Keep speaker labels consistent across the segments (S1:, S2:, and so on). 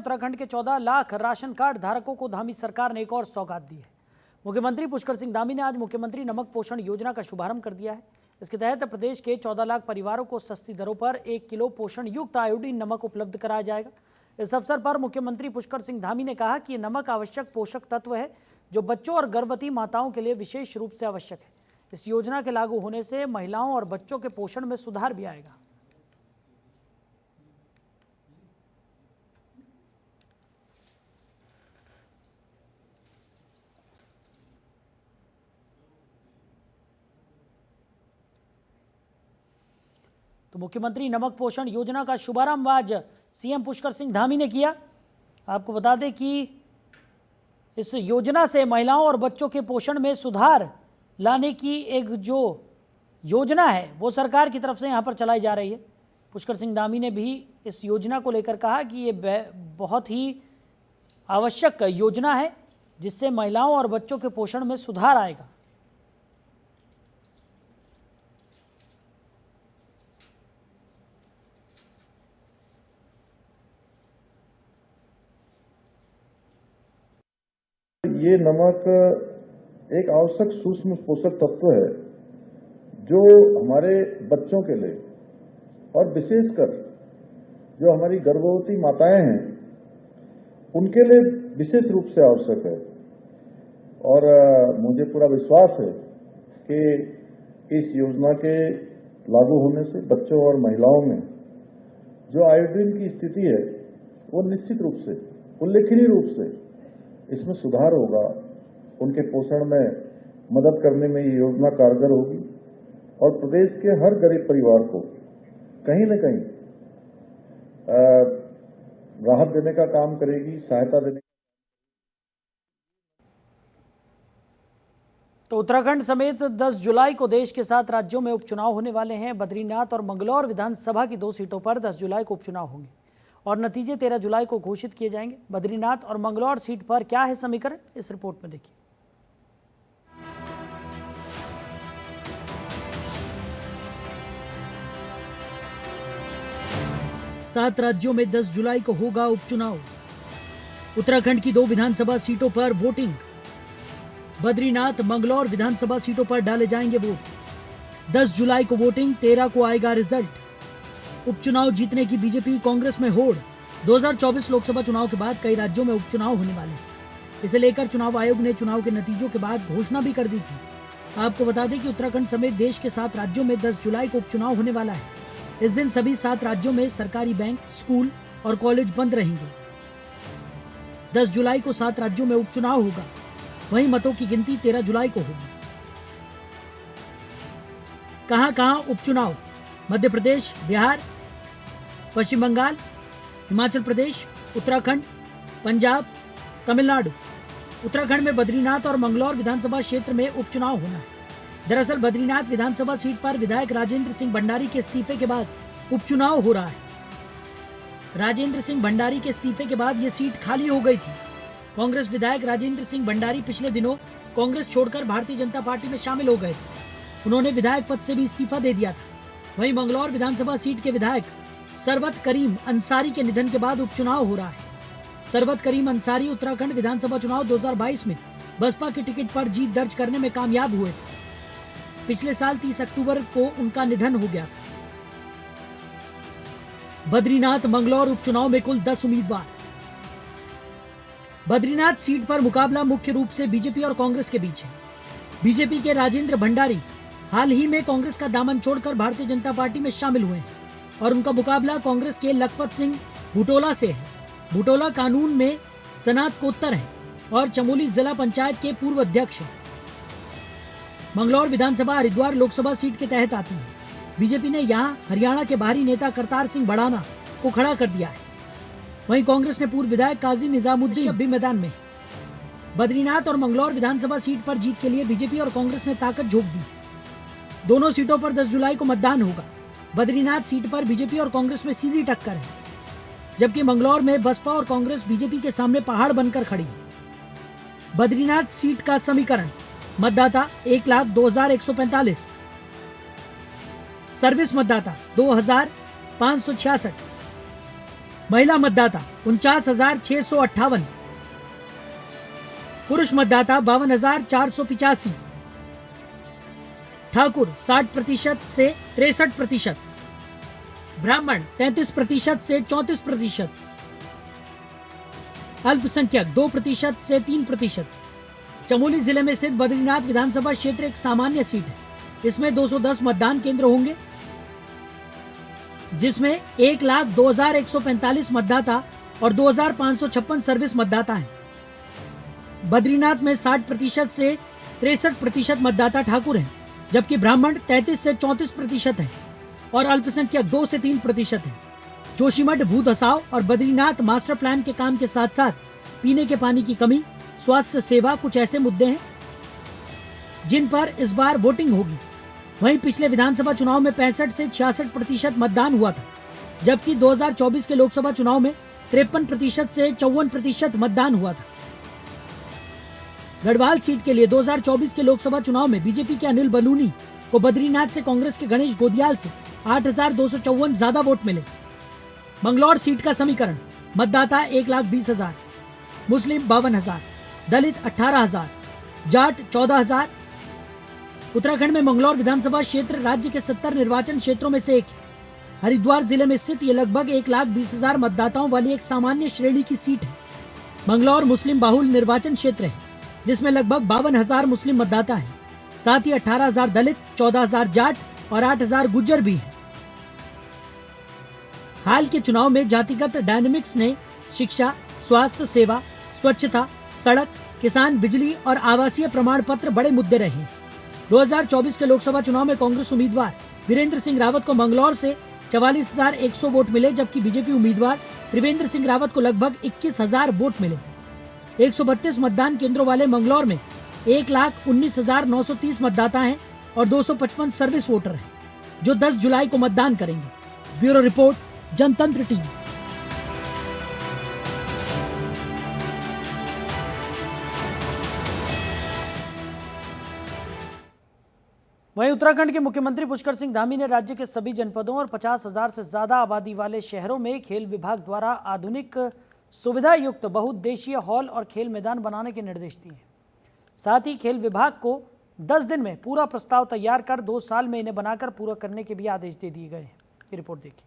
S1: उत्तराखंड के 14 lakh ration card धारकों को धामी सरकार ने एक और सौगात दी है। मुख्यमंत्री पुष्कर सिंह धामी ने आज मुख्यमंत्री नमक पोषण योजना का शुभारंभ कर दिया है। इसके तहत प्रदेश के 14 लाख परिवारों को सस्ती दरों पर 1 किलो पोषण युक्त आयोडीन नमक उपलब्ध कराया जाएगा। इस अवसर पर मुख्यमंत्री पुष्कर सिंह धामी ने कहा कि ये नमक आवश्यक पोषक तत्व है जो बच्चों और गर्भवती माताओं के लिए विशेष रूप से आवश्यक है। इस योजना के लागू होने से महिलाओं और बच्चों के पोषण में सुधार भी आएगा। तो मुख्यमंत्री नमक पोषण योजना का शुभारंभ आज सीएम पुष्कर सिंह धामी ने किया। आपको बता दें कि इस योजना से महिलाओं और बच्चों के पोषण में सुधार लाने की एक जो योजना है वो सरकार की तरफ से यहाँ पर चलाई जा रही है। पुष्कर सिंह धामी ने भी इस योजना को लेकर कहा कि ये बहुत ही आवश्यक योजना है जिससे महिलाओं और बच्चों के पोषण में सुधार आएगा।
S2: ये नमक एक आवश्यक सूक्ष्म पोषक तत्व है जो हमारे बच्चों के लिए और विशेषकर जो हमारी गर्भवती माताएं हैं उनके लिए विशेष रूप से आवश्यक है। और मुझे पूरा विश्वास है कि इस योजना के लागू होने से बच्चों और महिलाओं में जो आयोडीन की स्थिति है वो निश्चित रूप से उल्लेखनीय रूप से इसमें सुधार होगा। उनके पोषण में मदद करने में ये योजना कारगर होगी और प्रदेश के हर गरीब परिवार को कहीं न कहीं राहत देने का काम करेगी, सहायता देने।
S1: तो उत्तराखंड समेत 10 जुलाई को देश के 7 राज्यों में उपचुनाव होने वाले हैं। बद्रीनाथ और मंगलौर विधानसभा की 2 सीटों पर 10 जुलाई को उपचुनाव होंगे और नतीजे 13 जुलाई को घोषित किए जाएंगे। बद्रीनाथ और मंगलौर सीट पर क्या है समीकरण, इस रिपोर्ट में देखिए। सात राज्यों में 10 जुलाई को होगा उपचुनाव। उत्तराखंड की 2 विधानसभा सीटों पर वोटिंग। बद्रीनाथ मंगलौर विधानसभा सीटों पर डाले जाएंगे वोट। 10 जुलाई को वोटिंग, 13 को आएगा रिजल्ट। उपचुनाव जीतने की बीजेपी कांग्रेस में होड़। 2024 लोकसभा चुनाव के बाद कई राज्यों में उपचुनाव होने वाले हैं। इसे लेकर चुनाव आयोग ने चुनाव के नतीजों के बाद घोषणा भी कर दी थी। आपको बता दें कि उत्तराखंड समेत देश के 7 राज्यों में 10 जुलाई को उपचुनाव होने वाला है। इस दिन सभी 7 राज्यों में सरकारी बैंक, स्कूल और कॉलेज बंद रहेंगे। 10 जुलाई को 7 राज्यों में उपचुनाव होगा। वहीं मतों की गिनती 13 जुलाई को होगी। कहां उपचुनाव? मध्य प्रदेश, बिहार, पश्चिम बंगाल, हिमाचल प्रदेश, उत्तराखंड, पंजाब, तमिलनाडु। उत्तराखंड में बद्रीनाथ और मंगलौर विधानसभा क्षेत्र में उपचुनाव होना है। दरअसल बद्रीनाथ विधानसभा सीट पर विधायक राजेंद्र सिंह भंडारी के इस्तीफे के बाद उपचुनाव हो रहा है। राजेंद्र सिंह भंडारी के इस्तीफे के बाद ये सीट खाली हो गई थी। कांग्रेस विधायक राजेंद्र सिंह भंडारी पिछले दिनों कांग्रेस छोड़कर भारतीय जनता पार्टी में शामिल हो गए थे। उन्होंने विधायक पद से भी इस्तीफा दे दिया था। वहीं मंगलौर विधानसभा सीट के विधायक सरवत करीम अंसारी के निधन के बाद उपचुनाव हो रहा है। सरवत करीम अंसारी उत्तराखंड विधानसभा चुनाव 2022 में बसपा के टिकट पर जीत दर्ज करने में कामयाब हुए थे। पिछले साल 30 अक्टूबर को उनका निधन हो गया था। बद्रीनाथ मंगलौर उपचुनाव में कुल 10 उम्मीदवार। बद्रीनाथ सीट पर मुकाबला मुख्य रूप से बीजेपी और कांग्रेस के बीच है। बीजेपी के राजेंद्र भंडारी हाल ही में कांग्रेस का दामन छोड़कर भारतीय जनता पार्टी में शामिल हुए हैं और उनका मुकाबला कांग्रेस के लखपत सिंह बुटोला से है। बुटोला कानून में स्नातकोत्तर है और चमोली जिला पंचायत के पूर्व अध्यक्ष हैं। मंगलौर विधानसभा हरिद्वार लोकसभा सीट के तहत आती है। बीजेपी ने यहां हरियाणा के बाहरी नेता करतार सिंह भड़ाना को खड़ा कर दिया है। वहीं कांग्रेस ने पूर्व विधायक काजी निजामुद्दीन भी मैदान में। बद्रीनाथ और मंगलौर विधानसभा सीट पर जीत के लिए बीजेपी और कांग्रेस ने ताकत झोंक दी। दोनों सीटों पर 10 जुलाई को मतदान होगा। बद्रीनाथ सीट पर बीजेपी और कांग्रेस में सीधी टक्कर है, जबकि मंगलौर में बसपा और कांग्रेस बीजेपी के सामने पहाड़ बनकर खड़ी है। बद्रीनाथ सीट का समीकरण: मतदाता 1,02,145, सर्विस मतदाता 2,566, महिला मतदाता 49,658, पुरुष मतदाता 52,485, ठाकुर 60% से 63%, ब्राह्मण 33% से 34%, अल्पसंख्यक 2% से 3%। चमोली जिले में स्थित बद्रीनाथ विधानसभा क्षेत्र एक सामान्य सीट है। इसमें 210 मतदान केंद्र होंगे, जिसमें 1,02,145 मतदाता और 2,556 सर्विस मतदाता हैं। बद्रीनाथ में 60% से 63% मतदाता ठाकुर हैं, जबकि ब्राह्मण 33 से 34% हैं और अल्पसंख्यक 2 से 3% हैं। जोशीमठ भू धसाव और बद्रीनाथ मास्टर प्लान के काम के साथ साथ पीने के पानी की कमी, स्वास्थ्य सेवा कुछ ऐसे मुद्दे हैं जिन पर इस बार वोटिंग होगी। वहीं पिछले विधानसभा चुनाव में 65 से 66% मतदान हुआ था, जबकि 2024 के लोकसभा चुनाव में 53% से 54% मतदान हुआ था। गढ़वाल सीट के लिए 2024 के लोकसभा चुनाव में बीजेपी के अनिल बलूनी को बद्रीनाथ से कांग्रेस के गणेश गोदियाल से 8,254 ज्यादा वोट मिले। मंगलौर सीट का समीकरण: मतदाता 1,20,000, मुस्लिम 52,000, दलित 18,000, जाट 14,000। उत्तराखंड में मंगलौर विधानसभा क्षेत्र राज्य के 70 निर्वाचन क्षेत्रों में से एक है। हरिद्वार जिले में स्थित ये लगभग 1,20,000 मतदाताओं वाली एक सामान्य श्रेणी की सीट है। मंगलौर मुस्लिम बाहुल निर्वाचन क्षेत्र है, जिसमें लगभग 52,000 मुस्लिम मतदाता हैं। साथ ही 18,000 दलित, 14,000 जाट और 8,000 गुज्जर भी हैं। हाल के चुनाव में जातिगत डायनेमिक्स ने शिक्षा, स्वास्थ्य सेवा, स्वच्छता, सड़क, किसान, बिजली और आवासीय प्रमाण पत्र बड़े मुद्दे रहे हैं। 2024 के लोकसभा चुनाव में कांग्रेस उम्मीदवार वीरेंद्र सिंह रावत को मंगलौर से 44,100 वोट मिले, जबकि बीजेपी उम्मीदवार त्रिवेंद्र सिंह रावत को लगभग 21,000 वोट मिले। 132 मतदान केंद्रों वाले मंगलौर में 1,19,930 मतदाता हैं और 255 सर्विस वोटर हैं, जो 10 जुलाई को मतदान करेंगे। ब्यूरो रिपोर्ट, जनतंत्र टीवी। वहीं उत्तराखंड के मुख्यमंत्री पुष्कर सिंह धामी ने राज्य के सभी जनपदों और 50,000 से ज्यादा आबादी वाले शहरों में खेल विभाग द्वारा आधुनिक सुविधा युक्त बहुउद्देशीय हॉल और खेल मैदान बनाने के निर्देश दिए हैं। साथ ही खेल विभाग को 10 दिन में पूरा प्रस्ताव तैयार कर 2 साल में इन्हें बनाकर पूरा करने के भी आदेश दे दिए गए हैं। ये रिपोर्ट देखिए।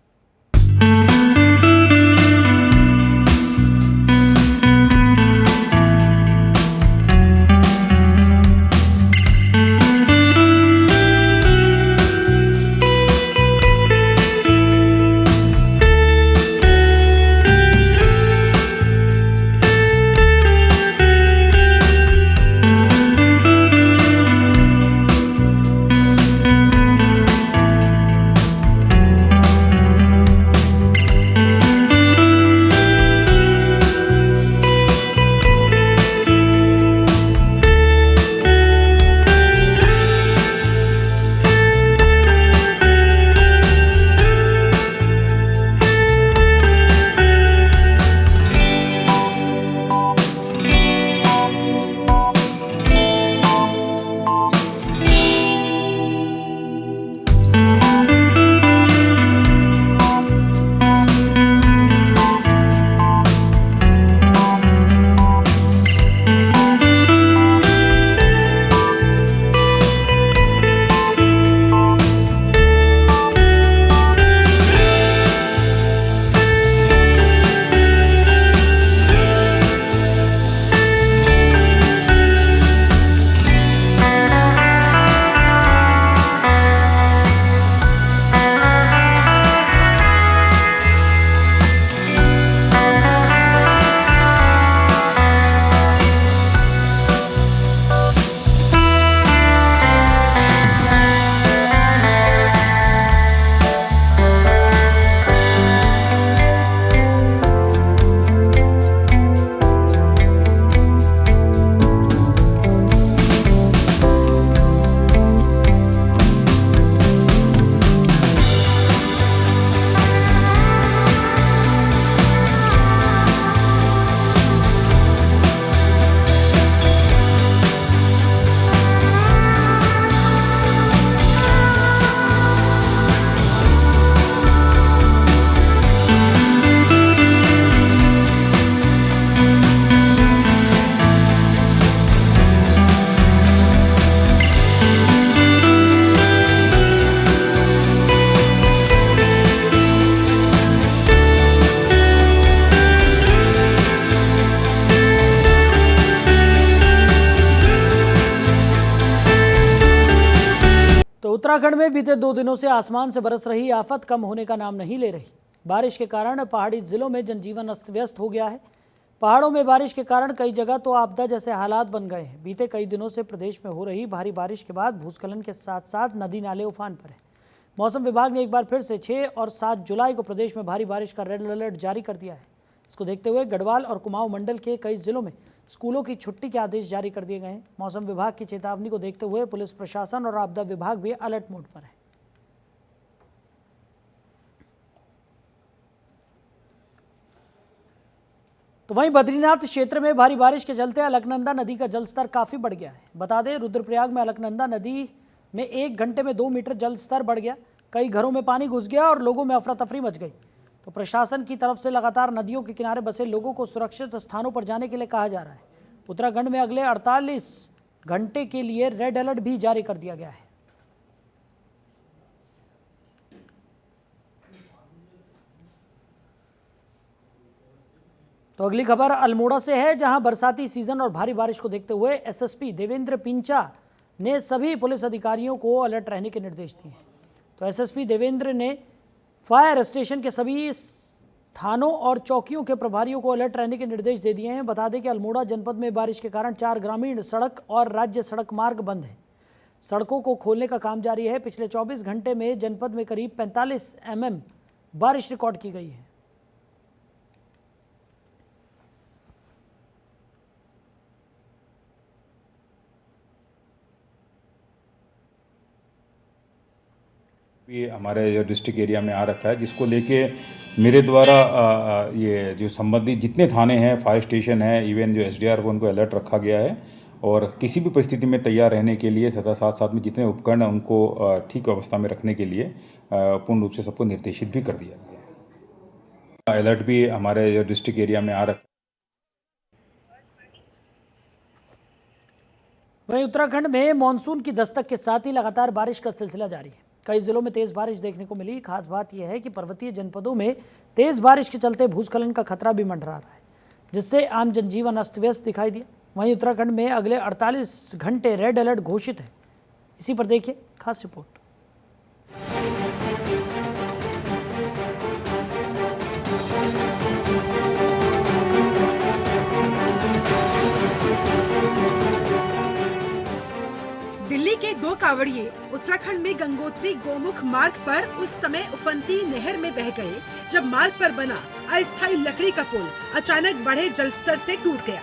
S1: उत्तराखंड में बीते 2 दिनों से आसमान से बरस रही आफत कम होने का नाम नहीं ले रही। बारिश के कारण पहाड़ी जिलों में जनजीवन अस्त व्यस्त हो गया है। पहाड़ों में बारिश के कारण कई जगह तो आपदा जैसे हालात बन गए हैं। बीते कई दिनों से प्रदेश में हो रही भारी बारिश के बाद भूस्खलन के साथ साथ नदी नाले उफान पर है। मौसम विभाग ने एक बार फिर से 6 और 7 जुलाई को प्रदेश में भारी बारिश का रेड अलर्ट जारी कर दिया है। इसको देखते हुए गढ़वाल और कुमाऊं मंडल के कई जिलों में स्कूलों की छुट्टी के आदेश जारी कर दिए गए हैं। मौसम विभाग की चेतावनी को देखते हुए पुलिस प्रशासन और आपदा विभाग भी अलर्ट मोड पर है। तो वहीं बद्रीनाथ क्षेत्र में भारी बारिश के चलते अलकनंदा नदी का जलस्तर काफी बढ़ गया है। बता दें, रुद्रप्रयाग में अलकनंदा नदी में 1 घंटे में 2 मीटर जलस्तर बढ़ गया। कई घरों में पानी घुस गया और लोगों में अफरा तफरी मच गई। तो प्रशासन की तरफ से लगातार नदियों के किनारे बसे लोगों को सुरक्षित स्थानों पर जाने के लिए कहा जा रहा है। उत्तराखंड में अगले 48 घंटे के लिए रेड अलर्ट भी जारी कर दिया गया है। तो अगली खबर अल्मोड़ा से है, जहां बरसाती सीजन और भारी बारिश को देखते हुए एसएसपी देवेंद्र पिंचा ने सभी पुलिस अधिकारियों को अलर्ट रहने के निर्देश दिए हैं। तो एसएसपी देवेंद्र ने फायर स्टेशन के सभी थानों और चौकियों के प्रभारियों को अलर्ट रहने के निर्देश दे दिए हैं। बता दें कि अल्मोड़ा जनपद में बारिश के कारण 4 ग्रामीण सड़क और राज्य सड़क मार्ग बंद हैं। सड़कों को खोलने का काम जारी है। पिछले 24 घंटे में जनपद में करीब 45 mm बारिश रिकॉर्ड की गई है।
S3: ये हमारे जो डिस्ट्रिक्ट एरिया में आ रखा है, जिसको लेके मेरे द्वारा ये जो संबंधित जितने थाने हैं, फायर स्टेशन है, इवन जो एसडीआर को उनको अलर्ट रखा गया है और किसी भी परिस्थिति में तैयार रहने के लिए तथा साथ साथ में जितने उपकरण हैं उनको ठीक अवस्था में रखने के लिए पूर्ण रूप से सबको निर्देशित भी कर दिया गया है। अलर्ट भी हमारे जो डिस्ट्रिक्ट एरिया में आ रखा है।
S1: वहीं उत्तराखंड में मानसून की दस्तक के साथ ही लगातार बारिश का सिलसिला जारी है। कई जिलों में तेज बारिश देखने को मिली। खास बात यह है कि पर्वतीय जनपदों में तेज बारिश के चलते भूस्खलन का खतरा भी मंडरा रहा है, जिससे आम जनजीवन अस्त व्यस्त दिखाई दिया। वहीं उत्तराखंड में अगले 48 घंटे रेड अलर्ट घोषित है। इसी पर देखिए खास रिपोर्ट।
S4: दिल्ली के 2 कांवड़िए उत्तराखंड में गंगोत्री गोमुख मार्ग पर उस समय उफनती नहर में बह गए जब मार्ग पर बना अस्थायी लकड़ी का पुल अचानक बढ़े जलस्तर से टूट गया।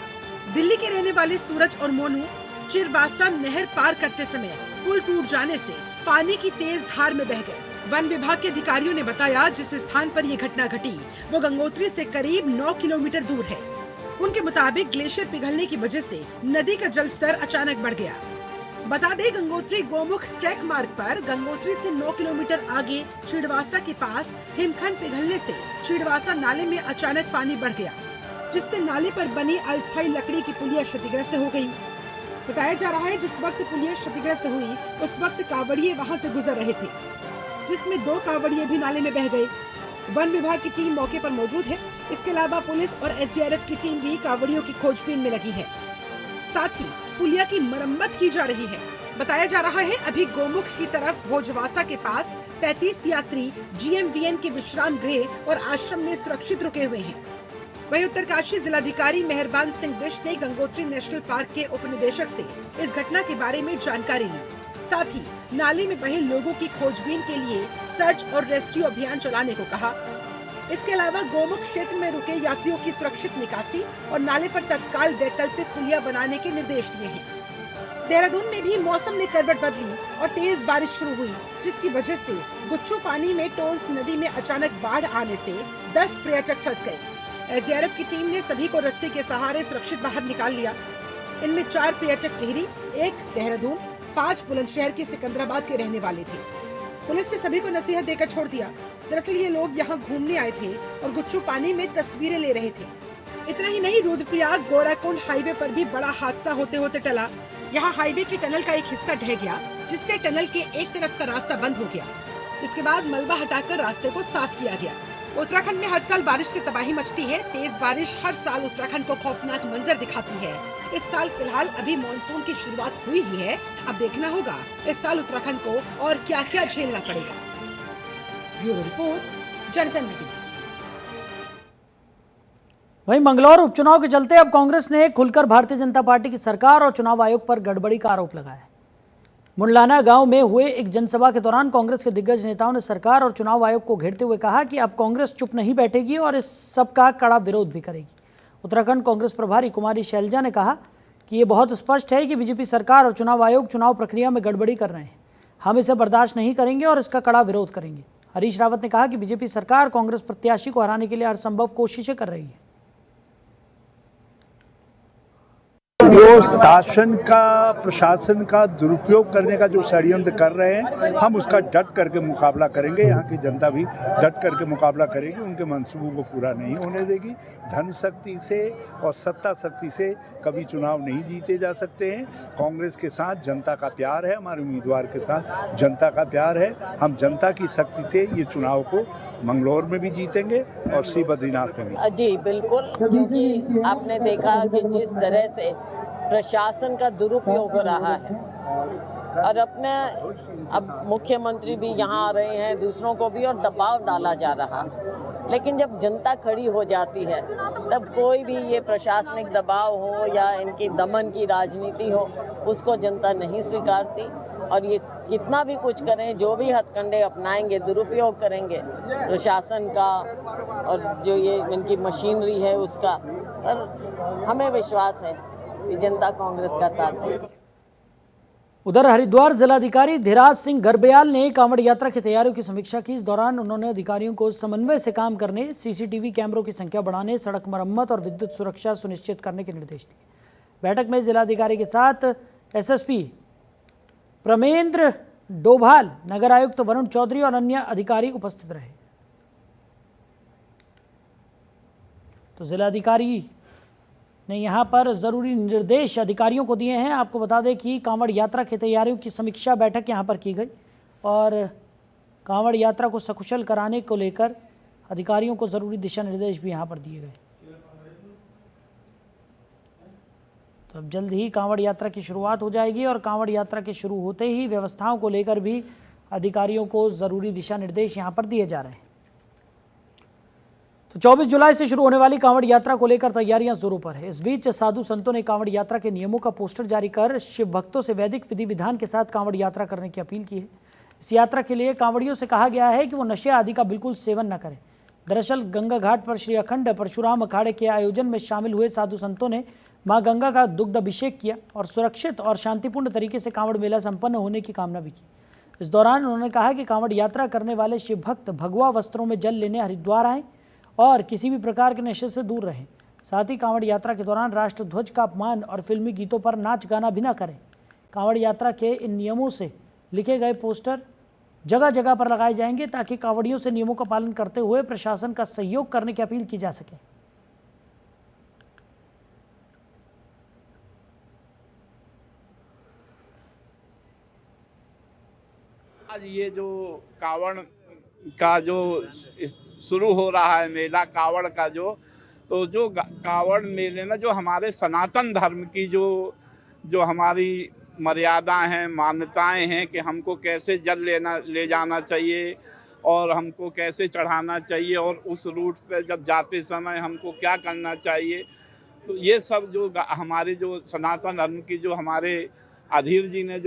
S4: दिल्ली के रहने वाले सूरज और मोनू चिरबासा नहर पार करते समय पुल टूट जाने से पानी की तेज धार में बह गए। वन विभाग के अधिकारियों ने बताया, जिस स्थान पर ये घटना घटी वो गंगोत्री से करीब 9 किलोमीटर दूर है। उनके मुताबिक ग्लेशियर पिघलने की वजह से नदी का जलस्तर अचानक बढ़ गया। बता दें, गंगोत्री गोमुख ट्रैक मार्ग पर गंगोत्री से 9 किलोमीटर आगे छिड़वासा के पास हिमखंड पिघलने से छिड़वासा नाले में अचानक पानी बढ़ गया, जिससे नाले पर बनी अस्थायी लकड़ी की पुलिया क्षतिग्रस्त हो गई। बताया जा रहा है, जिस वक्त पुलिया क्षतिग्रस्त हुई उस वक्त कांवड़िए वहां से गुजर रहे थे, जिसमें 2 कांवड़िए भी नाले में बह गए। वन विभाग की टीम मौके पर मौजूद है। इसके अलावा पुलिस और एसडीआरएफ की टीम भी कांवड़ियों की खोजबीन में लगी है। साथ ही पुलिया की मरम्मत की जा रही है। बताया जा रहा है, अभी गोमुख की तरफ भोजवासा के पास 35 यात्री जीएमवीएन के विश्राम गृह और आश्रम में सुरक्षित रुके हुए हैं। वहीं उत्तरकाशी जिलाधिकारी मेहरबान सिंह बिष्ट ने गंगोत्री नेशनल पार्क के उप निदेशक से इस घटना के बारे में जानकारी ली। साथ ही नाले में बहे लोगों की खोजबीन के लिए सर्च और रेस्क्यू अभियान चलाने को कहा। इसके अलावा गोमुख क्षेत्र में रुके यात्रियों की सुरक्षित निकासी और नाले पर तत्काल वैकल्पिक पुलिया बनाने के निर्देश दिए हैं। देहरादून में भी मौसम ने करवट बदली और तेज बारिश शुरू हुई, जिसकी वजह से गुच्चू पानी में टोंस नदी में अचानक बाढ़ आने से 10 पर्यटक फंस गए। एसडीआरएफ की टीम ने सभी को रस्सी के सहारे सुरक्षित बाहर निकाल लिया। इनमें 4 पर्यटक टिहरी, 1 देहरादून, 5 बुलंदशहर के सिकंदराबाद के रहने वाले थे। पुलिस ने सभी को नसीहत देकर छोड़ दिया। दरअसल ये लोग यहाँ घूमने आए थे और गुच्चू पानी में तस्वीरें ले रहे थे। इतना ही नहीं, रुद्रप्रयाग गोराकुंड हाईवे पर भी बड़ा हादसा होते होते टला। यहाँ हाईवे के टनल का एक हिस्सा ढह गया, जिससे टनल के एक तरफ का रास्ता बंद हो गया, जिसके बाद मलबा हटाकर रास्ते को साफ किया गया। उत्तराखंड में हर साल बारिश से तबाही मचती है। तेज बारिश हर साल उत्तराखंड को खौफनाक मंजर दिखाती है। इस साल फिलहाल अभी मॉनसून की शुरुआत हुई ही है। अब देखना होगा इस साल उत्तराखंड को और क्या क्या झेलना पड़ेगा। ब्यूरो रिपोर्ट, जनता टीवी।
S1: वहीं मंगलौर उपचुनाव के चलते अब कांग्रेस ने खुलकर भारतीय जनता पार्टी की सरकार और चुनाव आयोग पर गड़बड़ी का आरोप लगाया है। मुंडलाना गांव में हुए एक जनसभा के दौरान कांग्रेस के दिग्गज नेताओं ने सरकार और चुनाव आयोग को घेरते हुए कहा कि अब कांग्रेस चुप नहीं बैठेगी और इस सब का कड़ा विरोध भी करेगी। उत्तराखंड कांग्रेस प्रभारी कुमारी शैलजा ने कहा कि ये बहुत स्पष्ट है कि बीजेपी सरकार और चुनाव आयोग चुनाव प्रक्रिया में गड़बड़ी कर रहे हैं। हम इसे बर्दाश्त नहीं करेंगे और इसका कड़ा विरोध करेंगे। हरीश रावत ने कहा कि बीजेपी सरकार कांग्रेस प्रत्याशी को हराने के लिए हर संभव कोशिशें कर रही है।
S5: जो शासन का प्रशासन का दुरुपयोग करने का जो षड्यंत्र कर रहे हैं, हम उसका डट करके मुकाबला करेंगे। यहाँ की जनता भी डट करके मुकाबला करेगी, उनके मंसूबों को पूरा नहीं होने देगी। धन शक्ति से और सत्ता शक्ति से कभी चुनाव नहीं जीते जा सकते हैं। कांग्रेस के साथ जनता का प्यार है, हमारे उम्मीदवार के साथ जनता का प्यार है। हम जनता की शक्ति से ये चुनाव को मंगलौर में भी जीतेंगे और श्री बद्रीनाथ में भी।
S6: जी बिल्कुल, क्योंकि आपने देखा कि जिस तरह से प्रशासन का दुरुपयोग हो रहा है और अब मुख्यमंत्री भी यहाँ आ रहे हैं, दूसरों को भी और दबाव डाला जा रहा है। लेकिन जब जनता खड़ी हो जाती है तब कोई भी ये प्रशासनिक दबाव हो या इनकी दमन की राजनीति हो, उसको जनता नहीं स्वीकारती। और ये कितना भी कुछ करें, जो भी हथकंडे अपनाएंगे, दुरुपयोग करेंगे प्रशासन का और जो ये इनकी मशीनरी है उसका, पर हमें विश्वास है कि जनता कांग्रेस का साथ देगी।
S1: उधर हरिद्वार जिलाधिकारी धीराज सिंह गर्ब्याल ने कांवड़ यात्रा की तैयारियों की समीक्षा की। इस दौरान उन्होंने अधिकारियों को समन्वय से काम करने, सीसीटीवी कैमरों की संख्या बढ़ाने, सड़क मरम्मत और विद्युत सुरक्षा सुनिश्चित करने के निर्देश दिए। बैठक में जिलाधिकारी के साथ एसएसपी प्रमेंद्र डोभाल, नगर आयुक्त वरुण चौधरी और अन्य अधिकारी उपस्थित रहे। तो जिलाधिकारी ने यहाँ पर जरूरी निर्देश अधिकारियों को दिए हैं। आपको बता दें कि कांवड़ यात्रा की तैयारियों की समीक्षा बैठक यहाँ पर की गई और कांवड़ यात्रा को सकुशल कराने को लेकर अधिकारियों को जरूरी दिशा निर्देश भी यहाँ पर दिए गए। तो अब जल्द ही कांवड़ यात्रा की शुरुआत हो जाएगी और कांवड़ यात्रा के शुरू होते ही व्यवस्थाओं को लेकर भी अधिकारियों को जरूरी दिशा निर्देश यहाँ पर दिए जा रहे हैं। तो 24 जुलाई से शुरू होने वाली कांवड़ यात्रा को लेकर तैयारियां जोरों पर है। इस बीच साधु संतों ने कांवड़ यात्रा के नियमों का पोस्टर जारी कर शिव भक्तों से वैदिक विधि विधान के साथ कांवड़ यात्रा करने की अपील की है। इस यात्रा के लिए कांवड़ियों से कहा गया है कि वो नशे आदि का बिल्कुल सेवन न करें। दरअसल गंगा घाट पर श्री अखंड परशुराम अखाड़े के आयोजन में शामिल हुए साधु संतों ने मां गंगा का दुग्ध अभिषेक किया और सुरक्षित और शांतिपूर्ण तरीके से कांवड़ मेला संपन्न होने की कामना भी की। इस दौरान उन्होंने कहा कि कांवड़ यात्रा करने वाले शिव भक्त भगवा वस्त्रों में जल लेने हरिद्वार आएं और किसी भी प्रकार के नशे से दूर रहें। साथ ही कांवड़ यात्रा के दौरान राष्ट्र ध्वज का अपमान और फिल्मी गीतों पर नाच गाना भी न करें। कांवड़ यात्रा के इन नियमों से लिखे गए पोस्टर जगह जगह पर लगाए जाएंगे ताकि कांवड़ियों से नियमों का पालन करते हुए प्रशासन का सहयोग करने की अपील की जा सके।
S7: आज ये जो कांवड़ का जो शुरू हो रहा है मेला कांवड़ का तो जो कांवड़ मेले में जो हमारे सनातन धर्म की जो हमारी मर्यादा हैं, मान्यताएं हैं कि हमको कैसे जल ले जाना चाहिए और हमको कैसे चढ़ाना चाहिए और उस रूट पे जब जाते समय हमको क्या करना चाहिए, तो ये सब जो हमारे जो सनातन धर्म की जो हमारे अधीर जी ने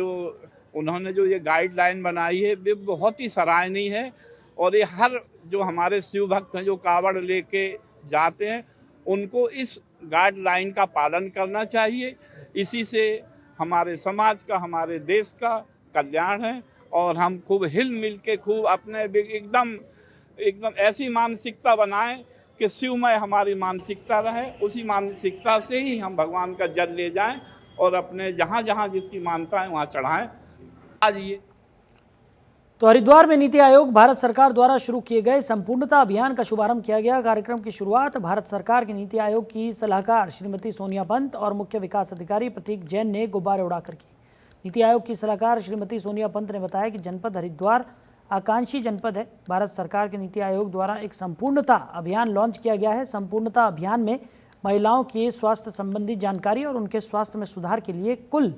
S7: उन्होंने जो ये गाइडलाइन बनाई है वे बहुत ही सराहनीय है। और ये हर जो हमारे शिव भक्त हैं जो कांवड़ लेके जाते हैं उनको इस गाइडलाइन का पालन करना चाहिए। इसी से हमारे समाज का, हमारे देश का कल्याण है और हम खूब हिल मिल के खूब अपने एकदम ऐसी मानसिकता बनाएं कि शिवमय हमारी मानसिकता रहे। उसी मानसिकता से ही हम भगवान का जल ले जाएं और अपने जहाँ जहाँ जिसकी मानता है वहाँ चढ़ाएं। आज ये
S1: तो हरिद्वार में नीति आयोग भारत सरकार द्वारा शुरू किए गए संपूर्णता अभियान का शुभारंभ किया गया। कार्यक्रम की शुरुआत भारत सरकार के नीति आयोग की सलाहकार श्रीमती सोनिया पंत और मुख्य विकास अधिकारी प्रतीक जैन ने गुब्बारे उड़ाकर की। नीति आयोग की सलाहकार श्रीमती सोनिया पंत ने बताया कि जनपद हरिद्वार आकांक्षी जनपद है। भारत सरकार के नीति आयोग द्वारा एक संपूर्णता अभियान लॉन्च किया गया है। संपूर्णता अभियान में महिलाओं के स्वास्थ्य संबंधी जानकारी और उनके स्वास्थ्य में सुधार के लिए कुल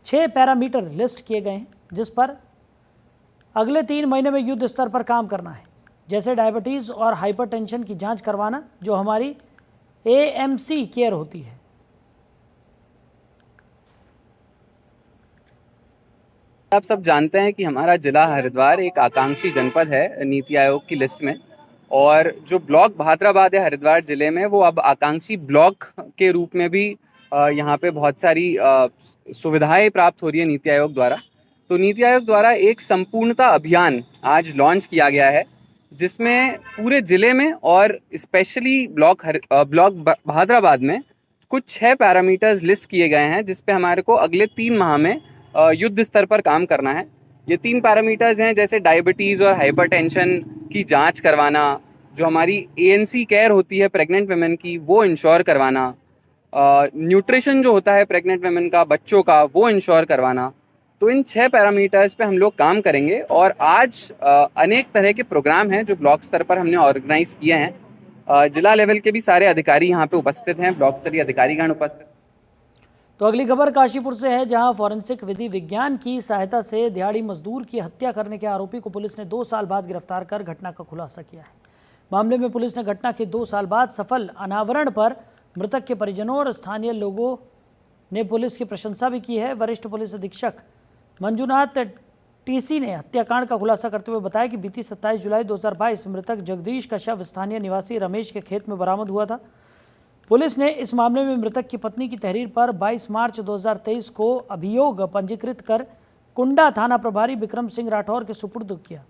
S1: 6 पैरामीटर लिस्ट किए गए हैं, जिस पर अगले 3 महीने में युद्ध स्तर पर काम करना है, जैसे डायबिटीज़ और हाइपरटेंशन की जांच करवाना, जो हमारी AMC केयर होती है।
S8: आप सब जानते हैं कि हमारा जिला हरिद्वार एक आकांक्षी जनपद है नीति आयोग की लिस्ट में, और जो ब्लॉक भादराबाद है हरिद्वार जिले में, वो अब आकांक्षी ब्लॉक के रूप में भी यहाँ पे बहुत सारी सुविधाएं प्राप्त हो रही है नीति आयोग द्वारा। तो नीति आयोग द्वारा एक संपूर्णता अभियान आज लॉन्च किया गया है, जिसमें पूरे जिले में और स्पेशली ब्लॉक भादराबाद में कुछ 6 पैरामीटर्स लिस्ट किए गए हैं, जिस पे हमारे को अगले 3 माह में युद्ध स्तर पर काम करना है। ये 3 पैरामीटर्स हैं, जैसे डायबिटीज़ और हाइपरटेंशन की जांच करवाना, जो हमारी ANC केयर होती है प्रेग्नेंट वुमेन की, वो इंश्योर करवाना, न्यूट्रिशन जो होता है प्रेग्नेंट वुमेन का, बच्चों का, वो इंश्योर करवाना। तो इन 6 पैरामीटर्स पे हम लोग काम करेंगे, और आज अनेक तरह के प्रोग्राम हैं जो ब्लॉक स्तर पर हमने ऑर्गेनाइज किए हैं। जिला लेवल के भी सारे अधिकारी यहाँ पे उपस्थित हैं, ब्लॉक स्तरीय अधिकारीगण उपस्थित।
S1: तो अगली खबर काशीपुर से है, जहां फॉरेंसिक विधि विज्ञान की सहायता से दिहाड़ी मजदूर की हत्या करने के आरोपी को पुलिस ने 2 साल बाद गिरफ्तार कर घटना का खुलासा किया है। मामले में पुलिस ने घटना के 2 साल बाद सफल अनावरण पर मृतक के परिजनों और स्थानीय लोगों ने पुलिस की प्रशंसा भी की है। वरिष्ठ पुलिस अधीक्षक मंजुनाथ TC ने हत्याकांड का खुलासा करते हुए बताया कि बीती 27 जुलाई 2022 मृतक जगदीश का शव स्थानीय निवासी रमेश के खेत में बरामद हुआ था। पुलिस ने इस मामले में मृतक की पत्नी की तहरीर पर 22 मार्च 2023 को अभियोग पंजीकृत कर कुंडा थाना प्रभारी विक्रम सिंह राठौर के सुपुर्द किया।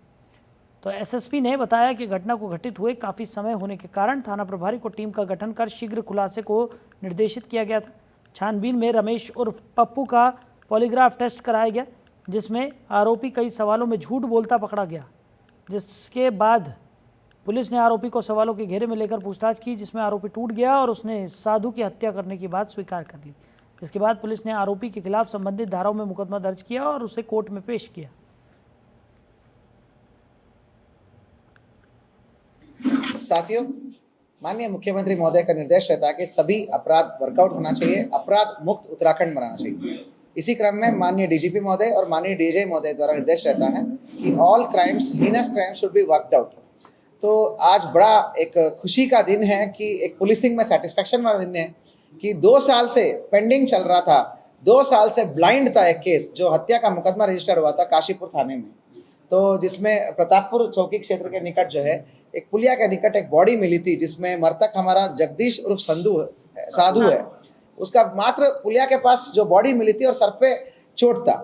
S1: तो SSP ने बताया कि घटना को घटित हुए काफ़ी समय होने के कारण थाना प्रभारी को टीम का गठन कर शीघ्र खुलासे को निर्देशित किया गया था। छानबीन में रमेश उर्फ पप्पू का पॉलीग्राफ टेस्ट कराया गया, जिसमें आरोपी कई सवालों में झूठ बोलता पकड़ा गया, जिसके बाद पुलिस ने आरोपी को सवालों के घेरे में लेकर पूछताछ की, जिसमें आरोपी टूट गया और उसने साधु की हत्या करने की बात स्वीकार कर ली। जिसके बाद पुलिस ने आरोपी के खिलाफ संबंधित धाराओं में मुकदमा दर्ज किया और उसे कोर्ट में पेश किया।
S9: साथियों, माननीय मुख्यमंत्री महोदय का निर्देश रहता है कि सभी अपराध वर्कआउट होना चाहिए, अपराध मुक्त उत्तराखंड बनाना चाहिए। इसी क्रम में माननीय DGP महोदय और माननीय DJ महोदय द्वारा निर्देश रहता है कि all crimes, heinous crimes should be worked out. तो आज बड़ा एक खुशी का दिन है कि एक पुलिसिंग में सेटिस्फेक्शन वाला दिन है कि 2 साल से पेंडिंग चल रहा था, 2 साल से ब्लाइंड था एक केस, जो हत्या का मुकदमा रजिस्टर हुआ था काशीपुर थाने में। तो जिसमें प्रतापपुर चौकी क्षेत्र के निकट जो है एक पुलिया के निकट एक बॉडी मिली थी, जिसमें मृतक हमारा जगदीश उर्फ साधु है। उसका मात्र पुलिया के पास जो बॉडी मिली थी और सर पे चोट था।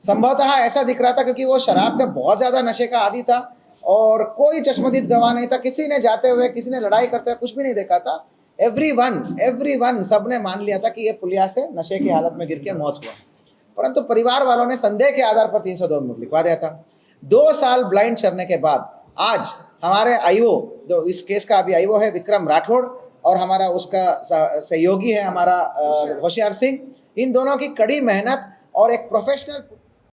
S9: संभवतः ऐसा दिख रहा था क्योंकि वो शराब का बहुत ज़्यादा नशे का आदी था और कोई चश्मदीद गवाह नहीं था। किसी ने जाते हुए, किसी ने लड़ाई करते हुए कुछ भी नहीं देखा था। एवरीवन सब ने मान लिया था कि ये पुलिया से नशे की हालत में गिर के मौत हुआ, परंतु परिवार वालों ने संदेह के आधार पर 302 लिखवा दिया था। 2 साल ब्लाइंड चलने के बाद आज हमारे IO, जो इस केस का अभी IO है विक्रम राठौड़, और हमारा उसका सहयोगी है हमारा होशियार सिंह, इन दोनों की कड़ी मेहनत और एक प्रोफेशनल